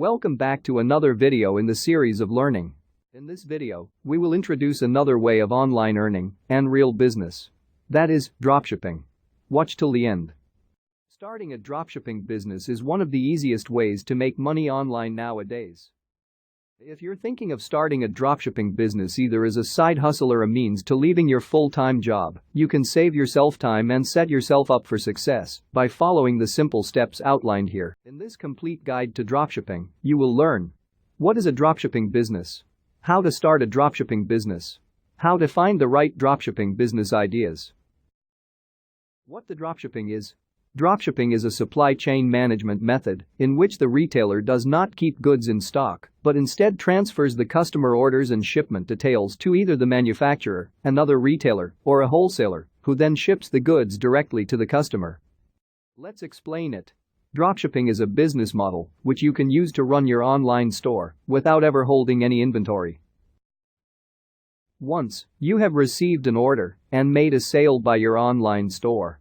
Welcome back to another video in the series of learning. In this video, we will introduce another way of online earning and real business. That is, dropshipping. Watch till the end. Starting a dropshipping business is one of the easiest ways to make money online nowadays. If you're thinking of starting a dropshipping business either as a side hustle or a means to leaving your full-time job, you can save yourself time and set yourself up for success by following the simple steps outlined here. In this complete guide to dropshipping, you will learn: what is a dropshipping business? How to start a dropshipping business? How to find the right dropshipping business ideas? What the dropshipping is. Dropshipping is a supply chain management method in which the retailer does not keep goods in stock, but instead transfers the customer orders and shipment details to either the manufacturer, another retailer, or a wholesaler, who then ships the goods directly to the customer. Let's explain it. Dropshipping is a business model which you can use to run your online store without ever holding any inventory. Once you have received an order and made a sale by your online store,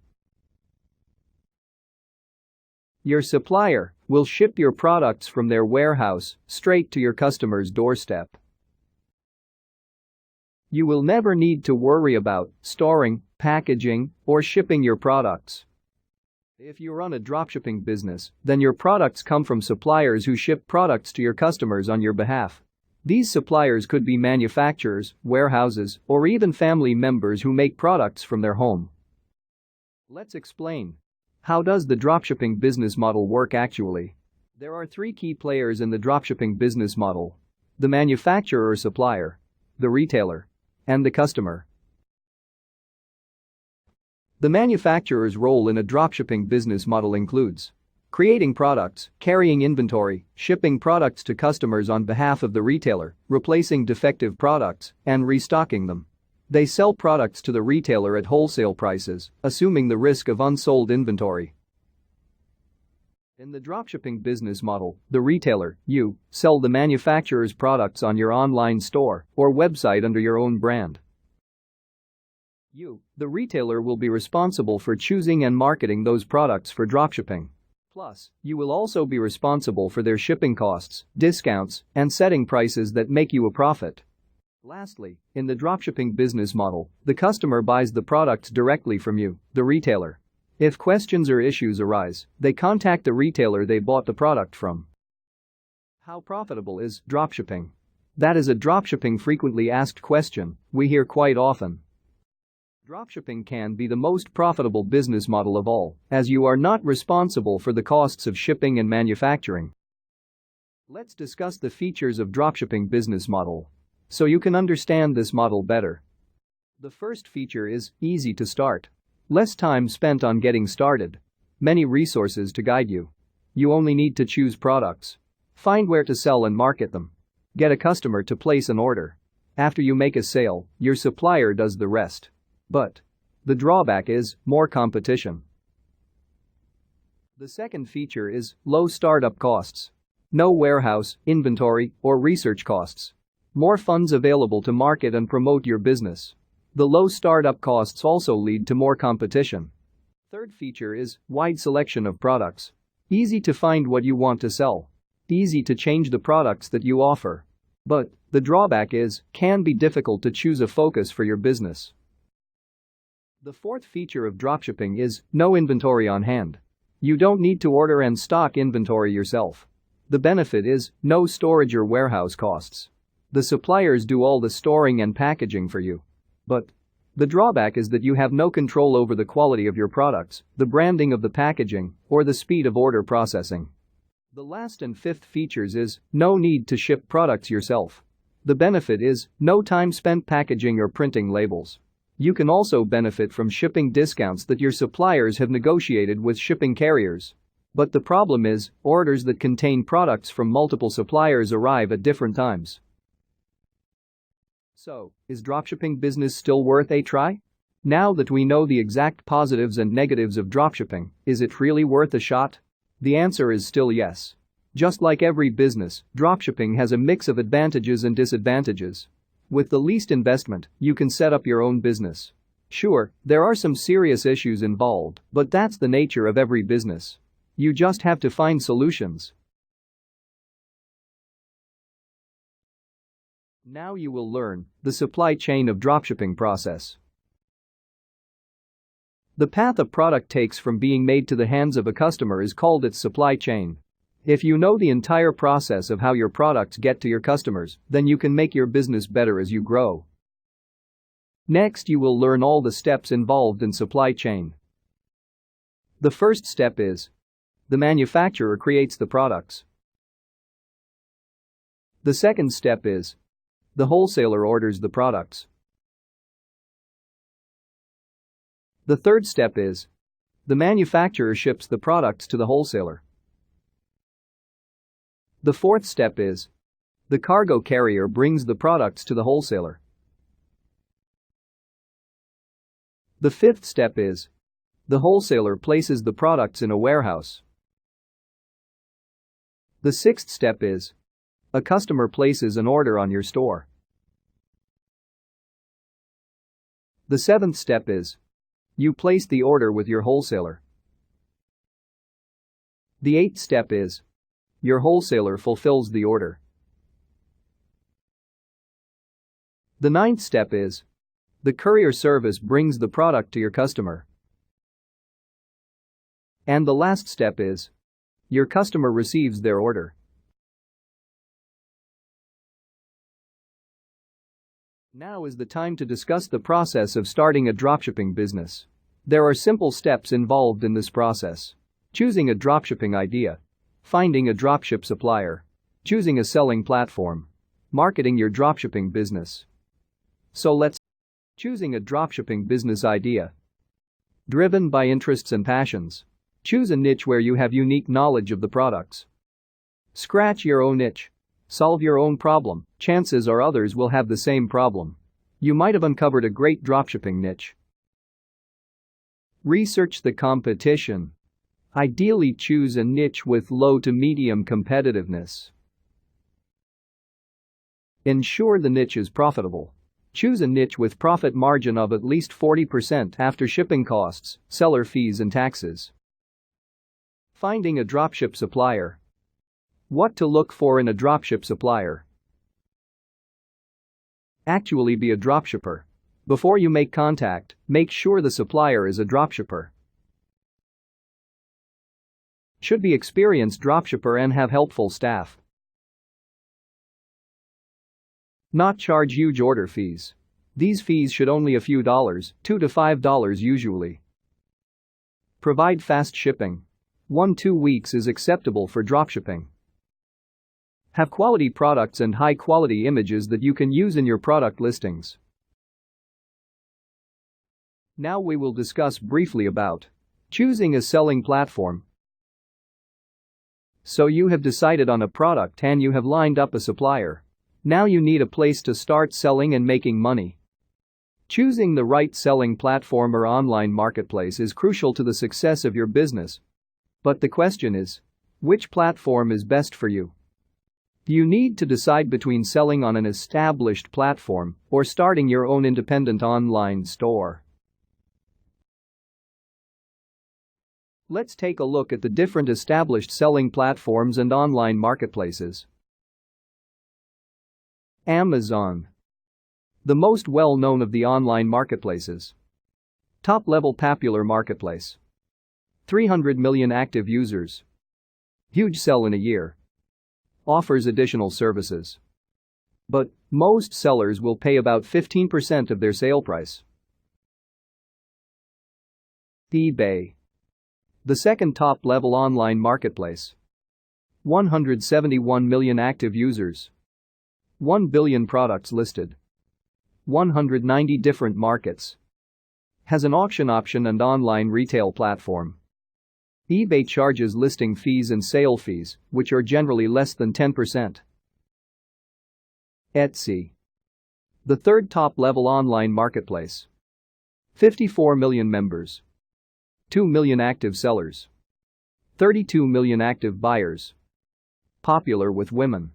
your supplier will ship your products from their warehouse straight to your customer's doorstep. You will never need to worry about storing, packaging, or shipping your products. If you run a dropshipping business, then your products come from suppliers who ship products to your customers on your behalf. These suppliers could be manufacturers, warehouses, or even family members who make products from their home. Let's explain. How does the dropshipping business model work actually? There are three key players in the dropshipping business model: the manufacturer or supplier, the retailer, and the customer. The manufacturer's role in a dropshipping business model includes creating products, carrying inventory, shipping products to customers on behalf of the retailer, replacing defective products, and restocking them. They sell products to the retailer at wholesale prices, assuming the risk of unsold inventory. In the dropshipping business model, the retailer, you, sell the manufacturer's products on your online store or website under your own brand. You, the retailer, will be responsible for choosing and marketing those products for dropshipping. Plus, you will also be responsible for their shipping costs, discounts, and setting prices that make you a profit. Lastly, in the dropshipping business model, the customer buys the products directly from you, the retailer. If questions or issues arise, they contact the retailer they bought the product from. How profitable is dropshipping? That is a dropshipping frequently asked question we hear quite often. Dropshipping can be the most profitable business model of all, as you are not responsible for the costs of shipping and manufacturing. Let's discuss the features of dropshipping business model, so you can understand this model better. The first feature is easy to start. Less time spent on getting started. Many resources to guide you. You only need to choose products. Find where to sell and market them. Get a customer to place an order. After you make a sale, your supplier does the rest. But the drawback is more competition. The second feature is low startup costs. No warehouse, inventory, or research costs. More funds available to market and promote your business. The low startup costs also lead to more competition. Third feature is wide selection of products. Easy to find what you want to sell. Easy to change the products that you offer. But the drawback is can be difficult to choose a focus for your business. The fourth feature of dropshipping is no inventory on hand. You don't need to order and stock inventory yourself. The benefit is no storage or warehouse costs. The suppliers do all the storing and packaging for you. But the drawback is that you have no control over the quality of your products, the branding of the packaging, or the speed of order processing. The last and fifth features is no need to ship products yourself. The benefit is no time spent packaging or printing labels. You can also benefit from shipping discounts that your suppliers have negotiated with shipping carriers. But the problem is, orders that contain products from multiple suppliers arrive at different times. So, is dropshipping business still worth a try? Now that we know the exact positives and negatives of dropshipping, is it really worth a shot? The answer is still yes. Just like every business, dropshipping has a mix of advantages and disadvantages. With the least investment, you can set up your own business. Sure, there are some serious issues involved, but that's the nature of every business. You just have to find solutions. Now you will learn the supply chain of dropshipping process. The path a product takes from being made to the hands of a customer is called its supply chain. If you know the entire process of how your products get to your customers, then you can make your business better as you grow. Next, you will learn all the steps involved in supply chain. The first step is the manufacturer creates the products. The second step is the wholesaler orders the products. The third step is the manufacturer ships the products to the wholesaler. The fourth step is the cargo carrier brings the products to the wholesaler. The fifth step is the wholesaler places the products in a warehouse. The sixth step is a customer places an order on your store. The seventh step is you place the order with your wholesaler. The eighth step is your wholesaler fulfills the order. The ninth step is the courier service brings the product to your customer. And the last step is your customer receives their order. Now is the time to discuss the process of starting a dropshipping business. There are simple steps involved in this process. Choosing a dropshipping idea, finding a dropship supplier, choosing a selling platform, marketing your dropshipping business. So let's choosing a dropshipping business idea. Driven by interests and passions. Choose a niche where you have unique knowledge of the products. Scratch your own niche. Solve your own problem. Chances are others will have the same problem. You might have uncovered a great dropshipping niche. Research the competition. Ideally, choose a niche with low to medium competitiveness. Ensure the niche is profitable. Choose a niche with profit margin of at least 40% after shipping costs, seller fees and taxes. Finding a dropship supplier. What to look for in a dropship supplier. Actually be a dropshipper. Before you make contact, make sure the supplier is a dropshipper. Should be experienced dropshipper and have helpful staff. Not charge huge order fees. These fees should only a few dollars, $2 to $5 usually. Provide fast shipping. 1-2 weeks is acceptable for dropshipping. Have quality products and high-quality images that you can use in your product listings. Now we will discuss briefly about choosing a selling platform. So you have decided on a product and you have lined up a supplier. Now you need a place to start selling and making money. Choosing the right selling platform or online marketplace is crucial to the success of your business. But the question is, which platform is best for you? You need to decide between selling on an established platform or starting your own independent online store. Let's take a look at the different established selling platforms and online marketplaces. Amazon. The most well-known of the online marketplaces. Top-level popular marketplace. 300 million active users. Huge sell in a year. Offers additional services. But most sellers will pay about 15% of their sale price. eBay. The second top-level online marketplace. 171 million active users. 1 billion products listed. 190 different markets. Has an auction option and online retail platform. eBay charges listing fees and sale fees, which are generally less than 10%. Etsy. The third top-level online marketplace. 54 million members. 2 million active sellers. 32 million active buyers. Popular with women.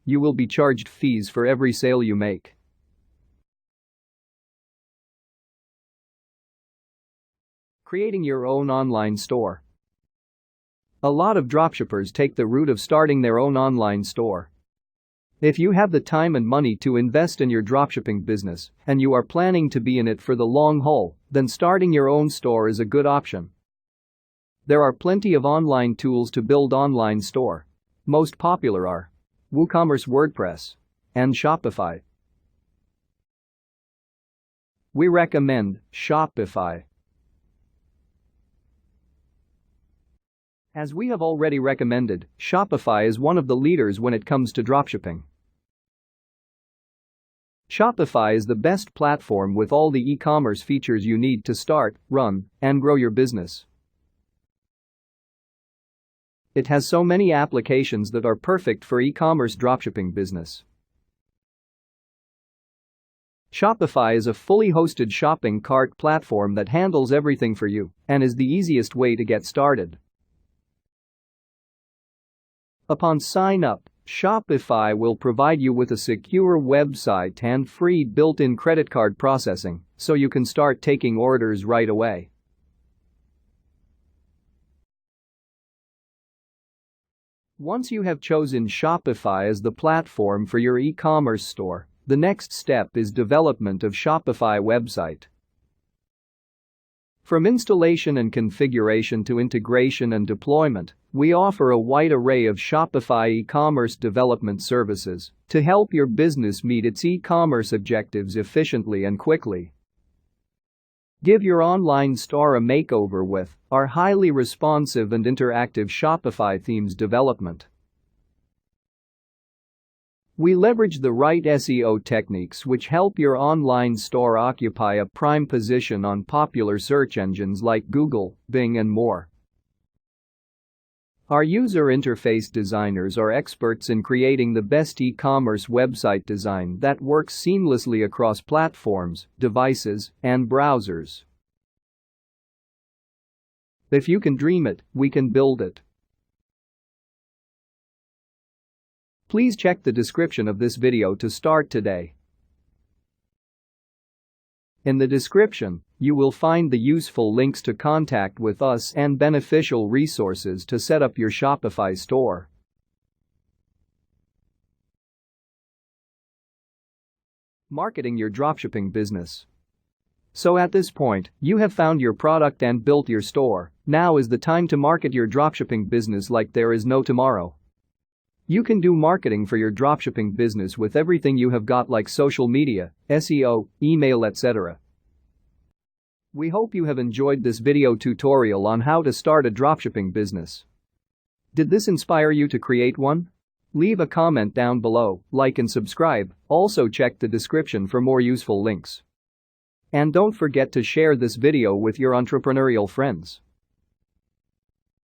You will be charged fees for every sale you make. Creating your own online store. A lot of dropshippers take the route of starting their own online store. If you have the time and money to invest in your dropshipping business and you are planning to be in it for the long haul, then starting your own store is a good option. There are plenty of online tools to build online store. Most popular are WooCommerce, WordPress, and Shopify. We recommend Shopify. As we have already recommended, Shopify is one of the leaders when it comes to dropshipping. Shopify is the best platform with all the e-commerce features you need to start, run, and grow your business. It has so many applications that are perfect for e-commerce dropshipping business. Shopify is a fully hosted shopping cart platform that handles everything for you and is the easiest way to get started. Upon sign up, Shopify will provide you with a secure website and free built-in credit card processing, so you can start taking orders right away. Once you have chosen Shopify as the platform for your e-commerce store, the next step is development of Shopify website. From installation and configuration to integration and deployment, we offer a wide array of Shopify e-commerce development services to help your business meet its e-commerce objectives efficiently and quickly. Give your online store a makeover with our highly responsive and interactive Shopify themes development. We leverage the right SEO techniques which help your online store occupy a prime position on popular search engines like Google, Bing, and more. Our user interface designers are experts in creating the best e-commerce website design that works seamlessly across platforms, devices, and browsers. If you can dream it, we can build it. Please check the description of this video to start today. In the description, you will find the useful links to contact with us and beneficial resources to set up your Shopify store. Marketing your dropshipping business. So at this point, you have found your product and built your store. Now is the time to market your dropshipping business like there is no tomorrow. You can do marketing for your dropshipping business with everything you have got like social media, SEO, email, etc. We hope you have enjoyed this video tutorial on how to start a dropshipping business. Did this inspire you to create one? Leave a comment down below, like and subscribe, also check the description for more useful links. And don't forget to share this video with your entrepreneurial friends.